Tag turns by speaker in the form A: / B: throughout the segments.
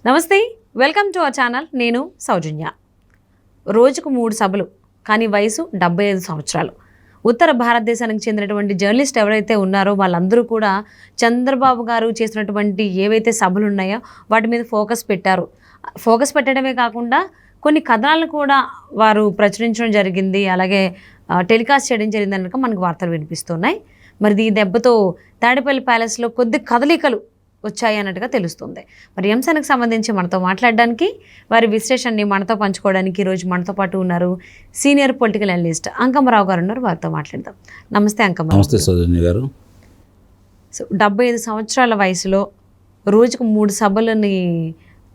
A: నమస్తే, welcome to our channel. నేను సౌజన్య. రోజుకు 3 సభలు, కానీ వయసు 75 సంవత్సరాలు. ఉత్తర భారతదేశానికి చెందినటువంటి జర్నలిస్ట్ ఎవరైతే ఉన్నారో వాళ్ళందరూ కూడా చంద్రబాబు గారు చేసినటువంటి ఏవైతే సభలు ఉన్నాయో వాటి మీద ఫోకస్ పెట్టారు. ఫోకస్ పెట్టడమే కాకుండా కొన్ని కథనాలను కూడా వారు ప్రచురించడం జరిగింది, అలాగే టెలికాస్ట్ చేయడం జరిగింది కనుక మనకు వార్తలు వినిపిస్తున్నాయి. మరి ఈ దెబ్బతో తాడేపల్లి ప్యాలెస్లో కొద్ది కదలికలు వచ్చాయి అన్నట్టుగా తెలుస్తుంది. మరి అంశానికి సంబంధించి మనతో మాట్లాడడానికి, వారి విశ్లేషణని మనతో పంచుకోవడానికి ఈరోజు మనతో పాటు ఉన్నారు సీనియర్ పొలిటికల్ అనలిస్ట్ అంకమ్మరావు గారు ఉన్నారు. వారితో మాట్లాడదాం. నమస్తే అంకమ్మరావు.
B: నమస్తే సౌజన్య గారు.
A: సో 75 సంవత్సరాల వయసులో రోజుకు 3 సభలని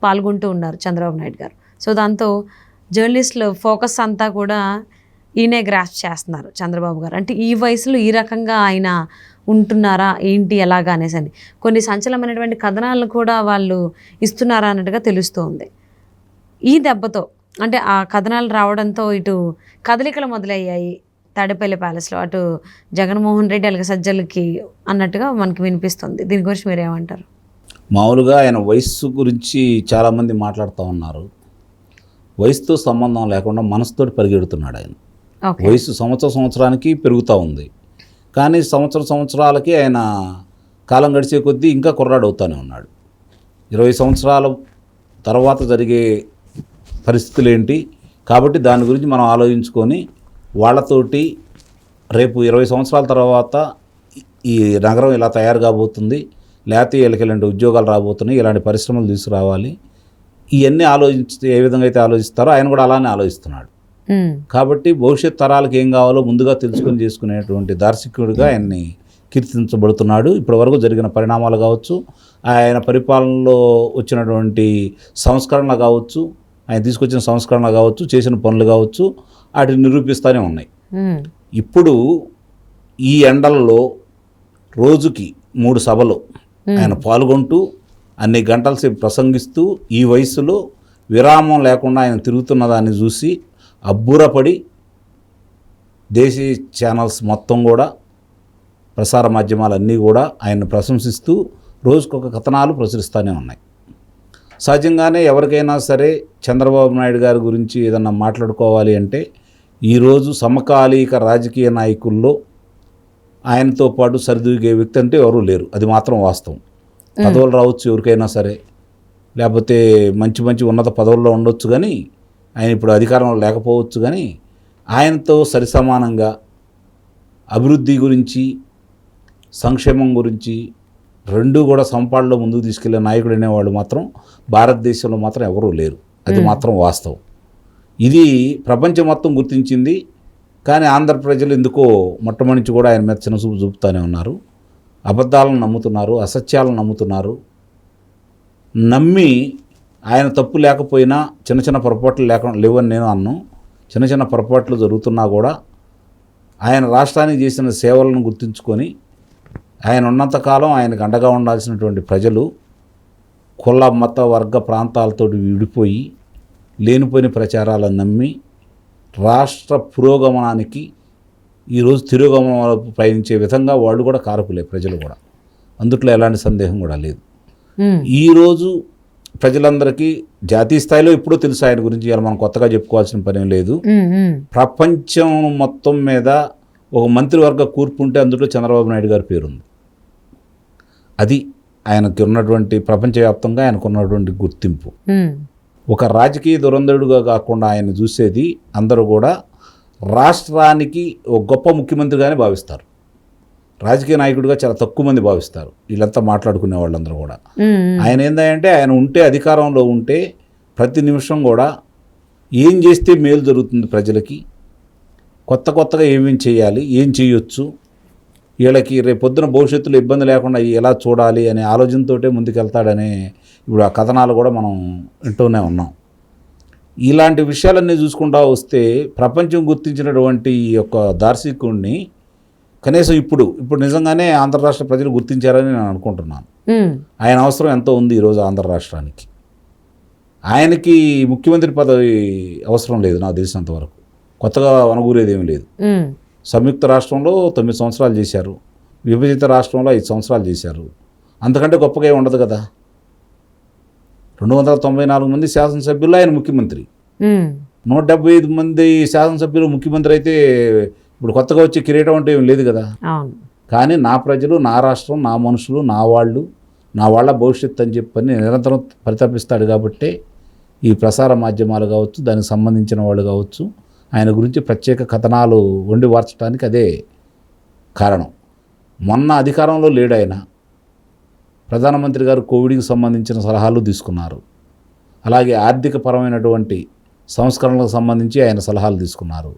A: పాల్గొంటూ ఉన్నారు చంద్రబాబు నాయుడు గారు. సో దాంతో జర్నలిస్టుల ఫోకస్ అంతా కూడా ఈయనే గ్రాస్ప్ చేస్తున్నారు చంద్రబాబు గారు. అంటే ఈ వయసులో ఈ రకంగా ఆయన ఉంటున్నారా ఏంటి ఎలాగా అనేసి అని కొన్ని సంచలనమైనటువంటి కథనాలను కూడా వాళ్ళు ఇస్తున్నారా అన్నట్టుగా తెలుస్తోంది. ఈ దెబ్బతో అంటే ఆ కథనాలు రావడంతో ఇటు కదలికలు మొదలయ్యాయి తాడేపల్లి ప్యాలెస్లో, అటు జగన్మోహన్ రెడ్డి అలాగే సజ్జలకి అన్నట్టుగా మనకి వినిపిస్తుంది. దీని గురించి మీరు ఏమంటారు?
B: మామూలుగా ఆయన వయస్సు గురించి చాలామంది మాట్లాడుతూ ఉన్నారు. వయసుతో సంబంధం లేకుండా మనసుతోటి పరిగెడుతున్నాడు ఆయన. వయసు సంవత్సరానికి పెరుగుతూ ఉంది, కానీ సంవత్సరాలకి ఆయన కాలం గడిచే కొద్దీ ఇంకా కుర్రాడు అవుతూనే ఉన్నాడు. 20 సంవత్సరాల తర్వాత జరిగే పరిస్థితులు ఏంటి కాబట్టి దాని గురించి మనం ఆలోచించుకొని వాళ్ళతోటి రేపు 20 సంవత్సరాల తర్వాత ఈ నగరం ఇలా తయారు కాబోతుంది, లేకపోతే వీళ్ళకి ఇలాంటి ఉద్యోగాలు రాబోతున్నాయి, ఇలాంటి పరిశ్రమలు తీసుకురావాలి, ఇవన్నీ ఆలోచించి ఏ విధంగా అయితే ఆలోచిస్తారో ఆయన కూడా అలానే ఆలోచిస్తున్నాడు. కాబట్టి భవిష్యత్ తరాలకు ఏం కావాలో ముందుగా తెలుసుకొని చేసుకునేటువంటి దార్శనికుడిగా ఆయన్ని కీర్తించబడుతున్నాడు. ఇప్పటి వరకు జరిగిన పరిణామాలు కావచ్చు, ఆయన పరిపాలనలో వచ్చినటువంటి సంస్కరణలు కావచ్చు, ఆయన తీసుకొచ్చిన సంస్కరణలు కావచ్చు, చేసిన పనులు కావచ్చు, వాటిని నిరూపిస్తూనే ఉన్నాయి. ఇప్పుడు ఈ ఎండల్లో రోజుకి 3 సభలు ఆయన పాల్గొంటూ అన్ని గంటల సేపు ప్రసంగిస్తూ ఈ వయసులో విరామం లేకుండా ఆయన తిరుగుతున్న దాన్ని చూసి అబ్బురపడి దేశీయ ఛానల్స్ మొత్తం కూడా, ప్రసార మాధ్యమాలన్నీ కూడా ఆయన్ని ప్రశంసిస్తూ రోజుకొక కథనాలు ప్రచురిస్తూనే ఉన్నాయి. సహజంగానే ఎవరికైనా సరే చంద్రబాబు నాయుడు గారి గురించి ఏదన్నా మాట్లాడుకోవాలి అంటే ఈరోజు సమకాలీక రాజకీయ నాయకుల్లో ఆయనతో పాటు సరిదూగే వ్యక్తి అంటే ఎవరూ లేరు. అది మాత్రం వాస్తవం. పదవులు రావచ్చు ఎవరికైనా సరే, లేకపోతే మంచి ఉన్నత పదవుల్లో ఉండొచ్చు, కానీ ఆయన ఇప్పుడు అధికారంలో లేకపోవచ్చు, కానీ ఆయనతో సరిసమానంగా అభివృద్ధి గురించి సంక్షేమం గురించి రెండూ కూడా సంపాడులో ముందుకు తీసుకెళ్లే నాయకుడు అనేవాళ్ళు మాత్రం భారతదేశంలో మాత్రం ఎవరూ లేరు. అది మాత్రం వాస్తవం. ఇది ప్రపంచం మొత్తం గుర్తించింది. కానీ ఆంధ్ర ప్రజలు ఎందుకో మొట్టమొదటి కూడా ఆయన మీద చిన్నచూపు చూపుతూనే ఉన్నారు. అబద్ధాలను నమ్ముతున్నారు, అసత్యాలను నమ్ముతున్నారు. నమ్మి ఆయన తప్పు లేకపోయినా చిన్న పొరపాట్లు లేవని నేను అన్ను. చిన్న పొరపాట్లు జరుగుతున్నా కూడా ఆయన రాష్ట్రానికి చేసిన సేవలను గుర్తుంచుకొని ఆయన ఉన్నంతకాలం ఆయనకు అండగా ఉండాల్సినటువంటి ప్రజలు కుల మత వర్గ ప్రాంతాలతో విడిపోయి లేనిపోయిన ప్రచారాలను నమ్మి రాష్ట్ర పురోగమనానికి ఈరోజు తిరోగమనం ప్రయాణించే విధంగా వాళ్ళు కూడా కారకులే, ప్రజలు కూడా. అందుట్లో ఎలాంటి సందేహం కూడా లేదు. ఈరోజు ప్రజలందరికీ జాతీయ స్థాయిలో ఎప్పుడో తెలుసు ఆయన గురించి, ఇలా మనం కొత్తగా చెప్పుకోవాల్సిన పని లేదు. ప్రపంచం మొత్తం మీద ఒక మంత్రివర్గ కూర్పు ఉంటే అందులో చంద్రబాబు నాయుడు గారి పేరుంది. అది ఆయనకి ఉన్నటువంటి ప్రపంచవ్యాప్తంగా ఆయనకు ఉన్నటువంటి గుర్తింపు. ఒక రాజకీయ దురంధరుడుగా కాకుండా ఆయన చూసేది అందరూ కూడా రాష్ట్రానికి ఒక గొప్ప ముఖ్యమంత్రిగానే భావిస్తారు. రాజకీయ నాయకుడిగా చాలా తక్కువ మంది భావిస్తారు. వీళ్ళంతా మాట్లాడుకునే వాళ్ళందరూ కూడా. ఆయన ఏంటంటే ఆయన ఉంటే, అధికారంలో ఉంటే ప్రతి నిమిషం కూడా ఏం చేస్తే మేలు జరుగుతుంది ప్రజలకి, కొత్తగా ఏమేమి చేయాలి, ఏం చేయొచ్చు, వీళ్ళకి రేపు పొద్దున భవిష్యత్తులో ఇబ్బంది లేకుండా ఎలా చూడాలి అనే ఆలోచనతోటే ముందుకెళ్తాడనే ఇప్పుడు ఆ కథనాలు కూడా మనం వింటూనే ఉన్నాం. ఇలాంటి విషయాలన్నీ చూసుకుంటూ వస్తే ప్రపంచం గుర్తించినటువంటి ఈ యొక్క దార్శనికుడిని కనీసం ఇప్పుడు నిజంగానే ఆంధ్ర రాష్ట్ర ప్రజలు గుర్తించారని నేను అనుకుంటున్నాను. ఆయన అవసరం ఎంతో ఉంది ఈరోజు ఆంధ్ర రాష్ట్రానికి. ఆయనకి ముఖ్యమంత్రి పదవి అవసరం లేదు నాకు తెలిసినంత వరకు. కొత్తగా వనగూరేది ఏమీ లేదు. సంయుక్త రాష్ట్రంలో 9 సంవత్సరాలు చేశారు, విభజిత రాష్ట్రంలో 5 సంవత్సరాలు చేశారు. అంతకంటే గొప్పగా ఉండదు కదా. 294 మంది శాసనసభ్యులు ఆయన ముఖ్యమంత్రి.
A: ఉమ్,
B: 175 మంది శాసనసభ్యులు ముఖ్యమంత్రి అయితే ఇప్పుడు కొత్తగా వచ్చే కిరీటం అంటే ఏం లేదు కదా.
A: అవును.
B: కానీ నా ప్రజలు, నా రాష్ట్రం, నా మనుషులు, నా వాళ్ళ భవిష్యత్తు అని చెప్పని నిరంతరం పరితపిస్తాడు. కాబట్టి ఈ ప్రసార మాధ్యమాలు కావచ్చు, దానికి సంబంధించిన వాళ్ళు కావచ్చు, ఆయన గురించి ప్రత్యేక కథనాలు వండి వార్చడానికి అదే కారణం. మొన్న అధికారంలో లేడు ఆయన. ప్రధానమంత్రి గారు కోవిడ్కి సంబంధించిన సలహాలు తీసుకున్నారు. అలాగే ఆర్థిక పరమైనటువంటి సంస్కరణలకు సంబంధించి ఆయన సలహాలు తీసుకున్నారు.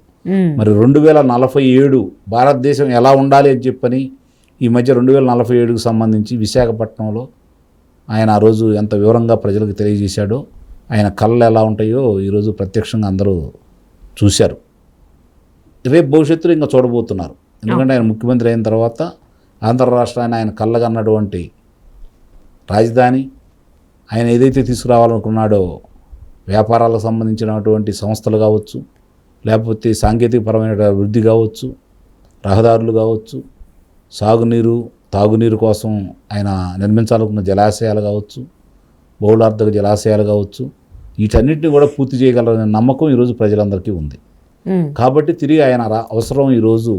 B: మరి 2047 భారతదేశం ఎలా ఉండాలి అని చెప్పని ఈ మధ్య 2047కు సంబంధించి విశాఖపట్నంలో ఆయన ఆ రోజు ఎంత వివరంగా ప్రజలకు తెలియజేశాడో, ఆయన కళలు ఎలా ఉంటాయో ఈరోజు ప్రత్యక్షంగా అందరూ చూశారు. రేపు భవిష్యత్తులో ఇంకా చూడబోతున్నారు. ఎందుకంటే ఆయన ముఖ్యమంత్రి అయిన తర్వాత ఆంధ్ర రాష్ట్రాన్ని ఆయన కళ్ళగన్నటువంటి రాజధాని, ఆయన ఏదైతే తీసుకురావాలనుకున్నాడో వ్యాపారాలకు సంబంధించినటువంటి సంస్థలు కావచ్చు, లేకపోతే సాంకేతికపరమైన అభివృద్ధి కావచ్చు, రహదారులు కావచ్చు, సాగునీరు, తాగునీరు కోసం ఆయన నిర్మించాలనుకున్న జలాశయాలు కావచ్చు, బహుళార్థక జలాశయాలు కావచ్చు, వీటన్నిటిని కూడా పూర్తి చేయగలరనే నమ్మకం ఈరోజు ప్రజలందరికీ ఉంది. కాబట్టి తిరిగి ఆయన అవసరం ఈరోజు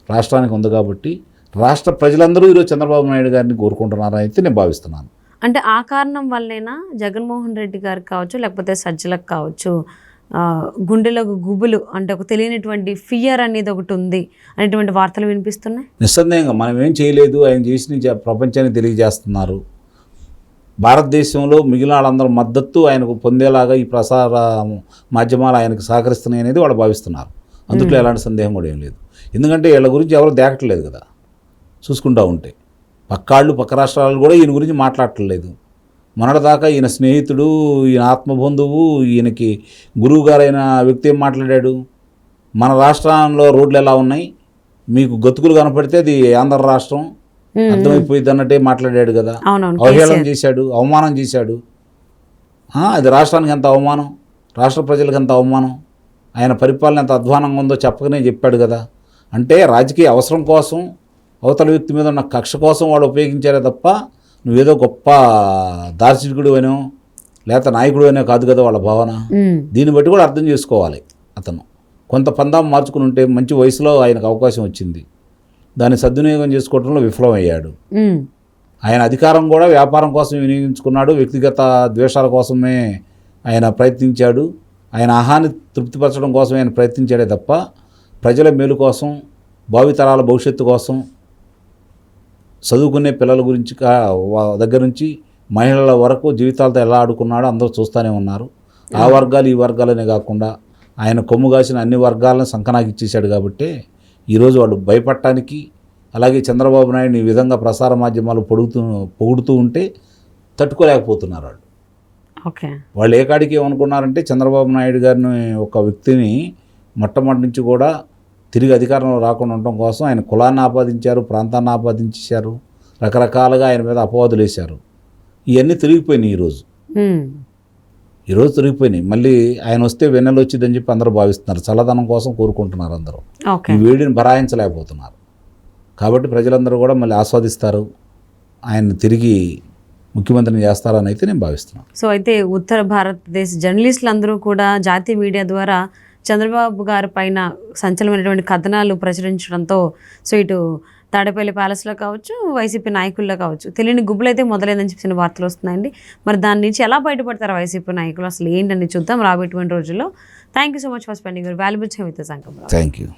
B: రాష్ట్రానికి ఉంది. కాబట్టి రాష్ట్ర ప్రజలందరూ ఈరోజు చంద్రబాబు నాయుడు గారిని కోరుకుంటున్నారని అయితే నేను భావిస్తున్నాను.
A: అంటే ఆ కారణం వల్లేనా జగన్మోహన్ రెడ్డి గారికి కావచ్చు, లేకపోతే సజ్జలకు కావచ్చు, గుండెలకు గుబులు అంటే ఒక తెలియనటువంటి ఫియర్ అనేది ఒకటి ఉంది అనేటువంటి వార్తలు వినిపిస్తున్నాయి.
B: నిస్సందేహంగా మనం ఏం చేయలేదు, ఆయన చేసిన ప్రపంచానికి తెలియజేస్తున్నారు. భారతదేశంలో మిగిలిన వాళ్ళందరూ మద్దతు ఆయనకు పొందేలాగా ఈ ప్రసార మాధ్యమాలు ఆయనకు సహకరిస్తున్నాయి అనేది వాళ్ళు భావిస్తున్నారు. అందులో ఎలాంటి సందేహం కూడా ఏం లేదు. ఎందుకంటే వీళ్ళ గురించి ఎవరు దేకట్లేదు కదా. చూసుకుంటూ ఉంటే పక్క రాష్ట్రాలు కూడా ఈయన గురించి మాట్లాడట్లేదు. మొన్నటిదాకా ఈయన స్నేహితుడు, ఈయన ఆత్మబంధువు, ఈయనకి గురువు గారైన వ్యక్తి ఏం మాట్లాడాడు, మన రాష్ట్రంలో రోడ్లు ఎలా ఉన్నాయి, మీకు గతుకులు కనపడితే అది ఆంధ్ర రాష్ట్రం అర్థమైపోయింది అన్నట్టే మాట్లాడాడు కదా. అవహేళన చేశాడు, అవమానం చేశాడు. అది రాష్ట్రానికి ఎంత అవమానం, రాష్ట్ర ప్రజలకు ఎంత అవమానం, ఆయన పరిపాలన ఎంత అధ్వానంగా ఉందో చెప్పకనే చెప్పాడు కదా. అంటే రాజకీయ అవసరం కోసం, అవతల వ్యక్తి మీద ఉన్న కక్ష కోసం వాడు ఉపయోగించారే తప్ప నువ్వేదో గొప్ప దార్శనికుడు అనో లేకపోతే నాయకుడు అనో కాదు కదా వాళ్ళ భావన. దీన్ని బట్టి కూడా అర్థం చేసుకోవాలి. అతను కొంత పందాం మార్చుకుని ఉంటే మంచి వయసులో ఆయనకు అవకాశం వచ్చింది, దాన్ని సద్వినియోగం చేసుకోవడంలో విఫలమయ్యాడు. ఆయన అధికారం కూడా వ్యాపారం కోసం వినియోగించుకున్నాడు, వ్యక్తిగత ద్వేషాల కోసమే ఆయన ప్రయత్నించాడు, ఆయన ఆహాన్ని తృప్తిపరచడం కోసం ఆయన ప్రయత్నించాడే తప్ప ప్రజల మేలు కోసం, భావితరాల భవిష్యత్తు కోసం, చదువుకునే పిల్లల గురించి దగ్గర నుంచి మహిళల వరకు జీవితాలతో ఎలా ఆడుకున్నాడో అందరూ చూస్తూనే ఉన్నారు. ఆ వర్గాలు ఈ వర్గాలనే కాకుండా ఆయన కొమ్ము కాసిన అన్ని వర్గాలను సంకనాకి ఇచ్చేశాడు. కాబట్టి ఈరోజు వాళ్ళు భయపడటానికి, అలాగే చంద్రబాబు నాయుడు ఈ విధంగా ప్రసార మాధ్యమాలు పొగుడుతూ ఉంటే తట్టుకోలేకపోతున్నారు వాళ్ళు.
A: ఓకే, వాళ్ళు
B: ఏ కాడికి ఏమనుకున్నారంటే చంద్రబాబు నాయుడు గారిని ఒక వ్యక్తిని మొట్టమొదటి నుంచి కూడా తిరిగి అధికారంలో రాకుండా ఉండటం కోసం ఆయన కులాన్ని ఆపాదించారు, ప్రాంతాన్ని ఆపాదించారు, రకరకాలుగా ఆయన మీద అపవాదులు వేశారు. ఇవన్నీ తిరిగిపోయినాయి ఈరోజు తిరిగిపోయినాయి. మళ్ళీ ఆయన వస్తే వెన్నెలు వచ్చిందని చెప్పి అందరూ భావిస్తున్నారు. చల్లదనం కోసం కోరుకుంటున్నారు అందరూ. ఈ వేడిని భరాయించలేకపోతున్నారు. కాబట్టి ప్రజలందరూ కూడా మళ్ళీ ఆస్వాదిస్తారు, ఆయన్ని తిరిగి ముఖ్యమంత్రిని చేస్తారని అయితే నేను భావిస్తున్నాను.
A: సో అయితే ఉత్తర భారతదేశ జర్నలిస్టులు అందరూ కూడా జాతీయ మీడియా ద్వారా చంద్రబాబు గారి పైన సంచలనమైనటువంటి కథనాలు ప్రచురించడంతో సో ఇటు తాడేపల్లి ప్యాలెస్లో కావచ్చు, వైసీపీ నాయకుల్లో కావచ్చు తెలియని గుబ్బులు అయితే మొదలైందని చెప్పిన వార్తలు వస్తున్నాయండి. మరి దాని నుంచి ఎలా బయటపడతారు వైసీపీ నాయకులు, అసలు ఏంటని చూద్దాం రాబోయేటువంటి రోజుల్లో. Thank you so much for spending your valuable time with us.
B: Thank you.